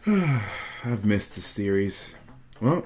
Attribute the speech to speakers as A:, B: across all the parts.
A: I've missed this series. Well,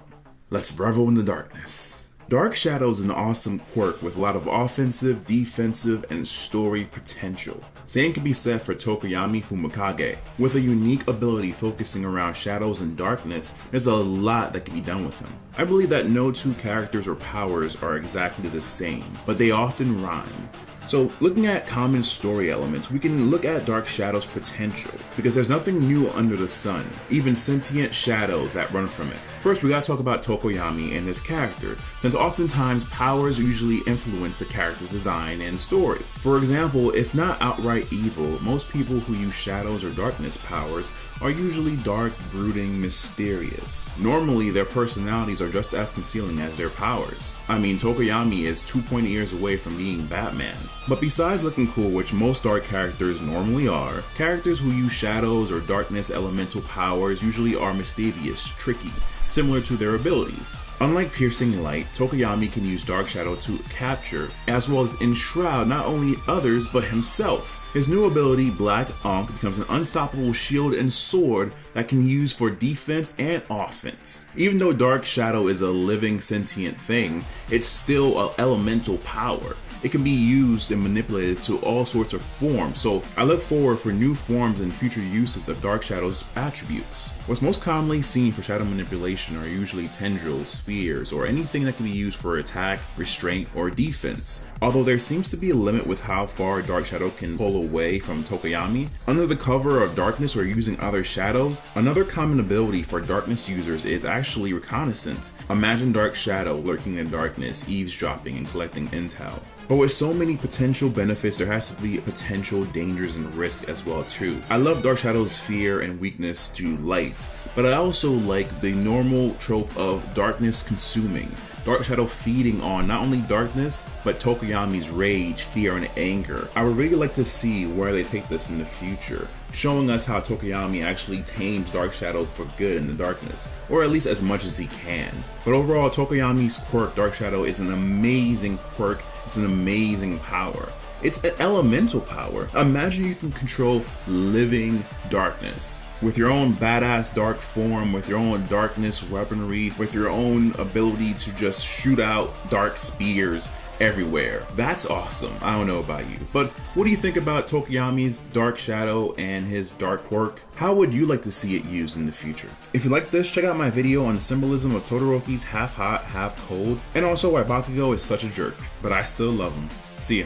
A: let's revel in the darkness. Dark Shadow is an awesome quirk with a lot of offensive, defensive, and story potential. Same can be said for Tokoyami Fumikage. With a unique ability focusing around shadows and darkness, there's a lot that can be done with him. I believe that no two characters or powers are exactly the same, but they often rhyme. So looking at common story elements, we can look at Dark Shadow's potential, because there's nothing new under the sun, even sentient shadows that run from it. First, we gotta talk about Tokoyami and his character, since oftentimes powers usually influence the character's design and story. For example, if not outright evil, most people who use shadows or darkness powers are usually dark, brooding, mysterious. Normally, their personalities are just as concealing as their powers. I mean, Tokoyami is 2 pointy years away from being Batman. But besides looking cool, which most dark characters normally are, characters who use shadows or darkness elemental powers usually are mysterious, tricky, similar to their abilities. Unlike piercing light, Tokoyami can use Dark Shadow to capture, as well as enshroud not only others but himself. His new ability, Black Anhk, becomes an unstoppable shield and sword that can use for defense and offense. Even though Dark Shadow is a living sentient thing, it's still an elemental power. It can be used and manipulated to all sorts of forms, so I look forward for new forms and future uses of Dark Shadow's attributes. What's most commonly seen for shadow manipulation are usually tendrils, spheres, or anything that can be used for attack, restraint, or defense. Although there seems to be a limit with how far Dark Shadow can pull away from Tokoyami, under the cover of darkness or using other shadows, another common ability for darkness users is actually reconnaissance. Imagine Dark Shadow lurking in darkness, eavesdropping, and collecting intel. But with so many potential benefits, there has to be potential dangers and risks as well too. I love Dark Shadow's fear and weakness to light, but I also like the normal trope of darkness consuming. Dark Shadow feeding on not only darkness, but Tokoyami's rage, fear, and anger. I would really like to see where they take this in the future, showing us how Tokoyami actually tames Dark Shadow for good in the darkness, or at least as much as he can. But overall, Tokoyami's quirk, Dark Shadow, is an amazing quirk. It's an amazing power. It's an elemental power. Imagine you can control living darkness with your own badass dark form, with your own darkness weaponry, with your own ability to just shoot out dark spears everywhere. That's awesome. I don't know about you, but what do you think about Tokoyami's Dark Shadow and his dark quirk? How would you like to see it used in the future? If you like this, check out my video on the symbolism of Todoroki's half hot, half cold, and also why Bakugo is such a jerk, but I still love him. See ya.